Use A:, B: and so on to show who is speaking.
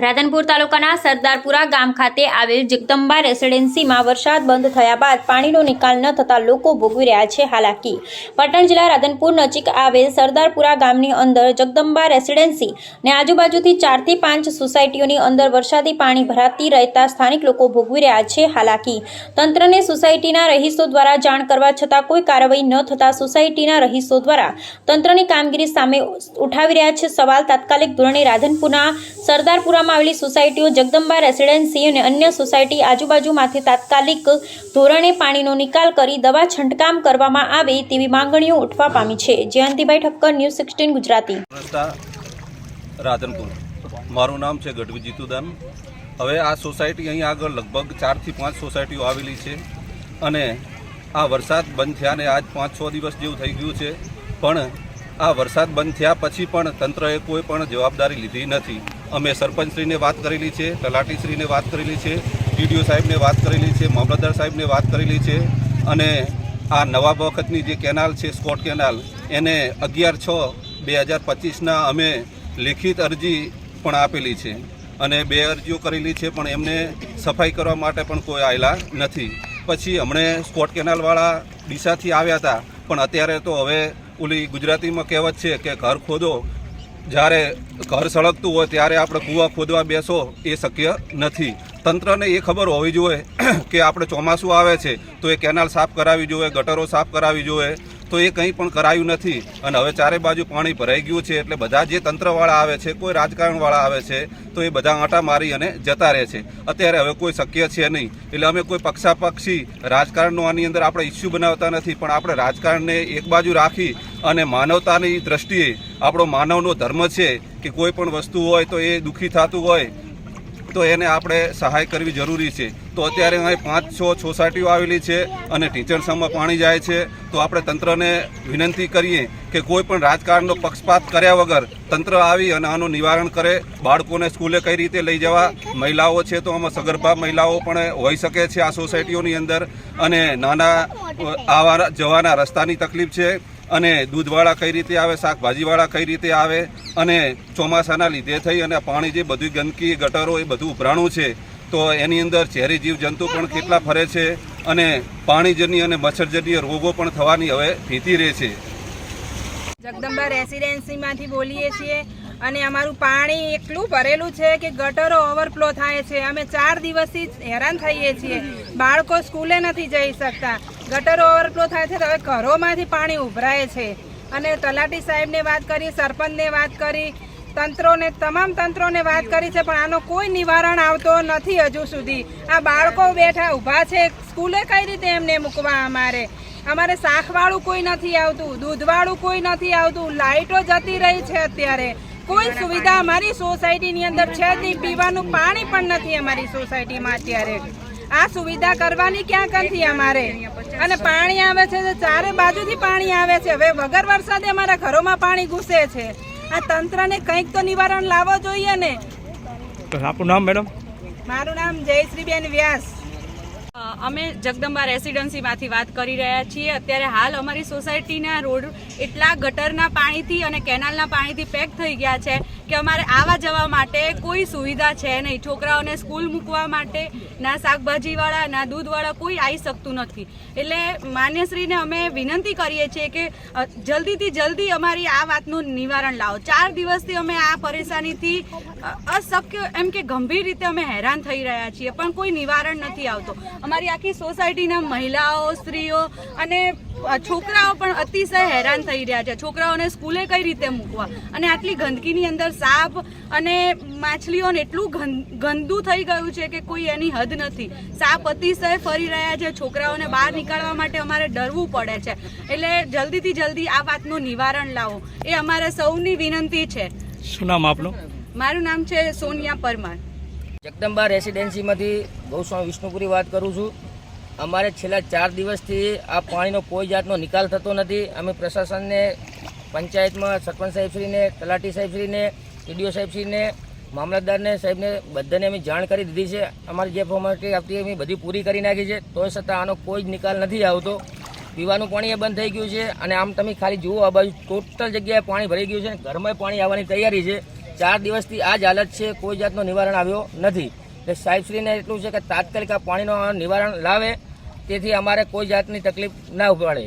A: રાધનપુર તાલુકાના સરદારપુરા ગામ ખાતે આવેલ જગદંબા રેસિડેન્સીમાં વરસાદ બંધ થયા બાદ પાણીનો નિકાલ ન થતાં લોકો ભોગવી રહ્યા છે હાલાકી। પાટણ જિલ્લા રાધનપુર નજીક આવેલ સરદારપુરા ગામની અંદર જગદંબા રેસિડેન્સી ને આજુબાજુથી 4 થી 5 સોસાયટીઓની અંદર વરસાદી પાણી ભરાતી રહેતા સ્થાનિક લોકો ભોગવી રહ્યા છે હાલાકી। તંત્રને સોસાયટીના રહીશો દ્વારા જાણ કરવા છતાં કોઈ કાર્યવાહી ન થતાં સોસાયટીના રહીશો દ્વારા તંત્રની કામગીરી સામે ઉઠાવી રહ્યા છે સવાલ। તાત્કાલિક ધોરણે રાધનપુરના સરદારપુરા આવેલી સોસાયટીઓ જગદંબા રેસિડેન્સી અને અન્ય સોસાયટી આજુબાજુમાંથી તાત્કાલિક ધોરણે પાણીનો નિકાલ કરી દવા છંટકામ કરવામાં આવે તેવી માંગણીઓ ઉઠવા પામી છે। જયંતિભાઈ ઠક્કર, ન્યૂઝ 16 ગુજરાતી,
B: રાધનપુર। મારું નામ છે ગઢવી જીતુદાન। હવે આ સોસાયટી અહીં આગળ લગભગ 4 થી 5 સોસાયટીઓ આવેલી છે અને આ વરસાદ બંધ થયાને આજ 5-6 દિવસ જેવું થઈ ગયું છે, પણ આ વરસાદ બંધ થયા પછી પણ તંત્રએ કોઈ પણ જવાબદારી લીધી નથી। અમે સરપંચશ્રીને વાત કરેલી છે, તલાટીશ્રીને વાત કરેલી છે, ટીડીઓ સાહેબને વાત કરેલી છે, મામલતદાર સાહેબને વાત કરેલી છે અને આ નવા વખતની જે કેનાલ છે સ્કોટ કેનાલ એને 11/6/2025ના અમે લેખિત અરજી પણ આપેલી છે અને 2 અરજીઓ કરેલી છે, પણ એમને સફાઈ કરવા માટે પણ કોઈ આવેલા નથી। પછી હમણે સ્કોટ કેનાલવાળા ડીસાથી આવ્યા હતા, પણ અત્યારે તો હવે ઓલી ગુજરાતીમાં કહેવત છે કે ઘર ખોદો, જ્યારે ઘર સળગતું હોય ત્યારે આપણે કૂવા ખોદવા બેસો એ શક્ય નથી। તંત્રને એ ખબર હોવી જોઈએ કે આપણે ચોમાસું આવે છે તો એ કેનાલ સાફ કરાવવી જોઈએ, ગટરો સાફ કરાવવી જોઈએ, તો એ કંઈ પણ કરાયું નથી અને હવે ચારે બાજુ પાણી ભરાઈ ગયું છે એટલે બધા જે તંત્રવાળા આવે છે, કોઈ રાજકારણવાળા આવે છે તો એ બધા આંટા મારી અને જતા રહે છે। અત્યારે હવે કોઈ શક્ય છે નહીં, એટલે અમે કોઈ પક્ષાપક્ષી રાજકારણનો આની અંદર આપણે ઇસ્યુ બનાવતા નથી, પણ આપણે રાજકારણને એક બાજુ રાખી અને માનવતાની દ્રષ્ટિએ આપણો માનવનો ધર્મ છે કે કોઈ પણ વસ્તુ હોય તો એ દુઃખી થતું હોય તો એને આપણે સહાય કરવી જરૂરી છે। તો અત્યારે અહીં 5-6 સોસાયટીઓ આવેલી છે અને ટીચરસમાં પાણી જાય છે, તો આપણે તંત્રને વિનંતી કરીએ કે કોઈ પણ રાજકારણનો પક્ષપાત કર્યા વગર તંત્ર આવી અને આનું નિવારણ કરે। બાળકોને સ્કૂલે કઈ રીતે લઈ જવા, મહિલાઓ છે તો આમાં સગર્ભા મહિલાઓ પણ હોઈ શકે છે આ સોસાયટીઓની અંદર, અને નાના આવવા જવાના રસ્તાની તકલીફ છે અને દૂધવાળા કઈ રીતે આવે, શાકભાજીવાળા કઈ રીતે આવે, અને ચોમાસાના લીધે થઈ અને પાણી જે બધું ગંદકી ગટરો એ બધું ઉભરાણું છે તો એની અંદર ઝેરી જીવજંતુ પણ કેટલા ફરે છે અને પાણીજન્ય અને મચ્છરજન્ય રોગો પણ થવાની હવે ભીતિ રહે છે।
C: જગદંબા રેસિડેન્સીમાંથી બોલીએ છીએ અને અમારું પાણી એટલું ભરેલું છે કે ગટરો ઓવરફ્લો થાય છે। અમે 4 દિવસથી હેરાન થઈએ છીએ, બાળકો સ્કૂલે નથી જઈ શકતા, ગટરો ઓવરફ્લો થાય છે તો હવે ઘરોમાંથી પાણી ઉભરાય છે। અને તલાટી સાહેબને વાત કરી, સરપંચને વાત કરી, તમામ તંત્રોને વાત કરી છે, પણ આનો કોઈ નિવારણ આવતો નથી હજુ સુધી। આ બાળકો બેઠા ઊભા છે, સ્કૂલે કઈ રીતે એમને મૂકવા? અમારે શાકવાળું કોઈ નથી આવતું, દૂધવાળું કોઈ નથી આવતું, લાઇટો જતી રહી છે, અત્યારે કોઈ સુવિધા અમારી સોસાયટીની અંદર છે જ નહીં, પીવાનું પાણી પણ નથી અમારી સોસાયટીમાં અત્યારે। આ સુવિધા કરવાની ક્યાં કંથી અમારે? અને પાણી આવે છે, ચારે બાજુથી પાણી આવે છે, હવે વગર વરસાદે અમારા ઘરોમાં પાણી ઘૂસે છે। આ તંત્રને કંઈક તો નિવારણ લાવવો જોઈએ ને।
D: આપનું નામ મેડમ?
C: મારું નામ જયશ્રીબેન વ્યાસ।
E: અમે જગદંબા રેસિડેન્સીમાંથી વાત કરી રહ્યા છીએ। અત્યારે હાલ અમારી સોસાયટીના રોડ એટલા ગટરના પાણીથી અને કેનાલના પાણીથી પેક થઈ ગયા છે કે અમારે આવવા જવા માટે કોઈ સુવિધા છે નહીં। છોકરાઓને સ્કૂલ મૂકવા માટે ના શાકભાજીવાળા ના દૂધવાળા કોઈ આવી શકતું નથી। એટલે માન્યશ્રીને અમે વિનંતી કરીએ છીએ કે જલ્દીથી જલ્દી અમારી આ વાતનું નિવારણ લાવો। 4 દિવસથી અમે આ પરેશાનીથી અશક્ય એમ કે ગંભીર રીતે અમે હેરાન થઈ રહ્યા છીએ, પણ કોઈ નિવારણ નથી આવતો। અમારી આખી સોસાયટીના મહિલાઓ, સ્ત્રીઓ અને છોકરાઓ પણ અતિશય હેરાન થઈ રહ્યા છે। છોકરાઓને સ્કૂલે કઈ રીતે મૂકવા, અને આટલી ગંદકીની અંદર સાપ અને માછલીઓને એટલું ગંદુ થઈ ગયું છે કે કોઈ એની હદ નથી। સાપ અતિશય ફરી રહ્યા છે, છોકરાઓને બહાર નીકળવા માટે અમારે ડરવું પડે છે। એટલે જલ્દીથી જલ્દી આ વાતનું નિવારણ લાવો એ અમારે સૌની વિનંતી છે।
D: શું નામ આપનું?
E: મારું નામ છે સોનિયા પરમાર।
F: જગદંબા રેસિડેન્સીમાંથી ગૌસ્વામી વિષ્ણુપુરી વાત કરું છું। અમારે છેલ્લા 4 દિવસથી આ પાણીનો કોઈ જાતનો નિકાલ થતો નથી। અમે પ્રશાસનને, પંચાયતમાં સરપંચ સાહેબશ્રીને, તલાટી સાહેબશ્રીને, ટીડીઓ સાહેબશ્રીને, મામલતદારને સાહેબને બધાને અમે જાણ કરી દીધી છે। અમારી જે ફોર્માલિટી આપતી અમે બધી પૂરી કરી નાખી છે, તોય છતાં આનો કોઈ જ નિકાલ નથી આવતો। પીવાનું પાણી એ બંધ થઈ ગયું છે અને આમ તમે ખાલી જુઓ આ બાજુ ટોટલ જગ્યાએ પાણી ભરાઈ ગયું છે, ઘરમાં પાણી આવવાની તૈયારી છે। 4 દિવસથી આ જ હાલત છે, કોઈ જાતનો નિવારણ આવ્યો નથી. એટલે સાહેબશ્રીને એટલું છે કે તાત્કાલિક આ પાણીનો નિવારણ લાવે, તેથી અમારે કોઈ જાતની તકલીફ ના પડે.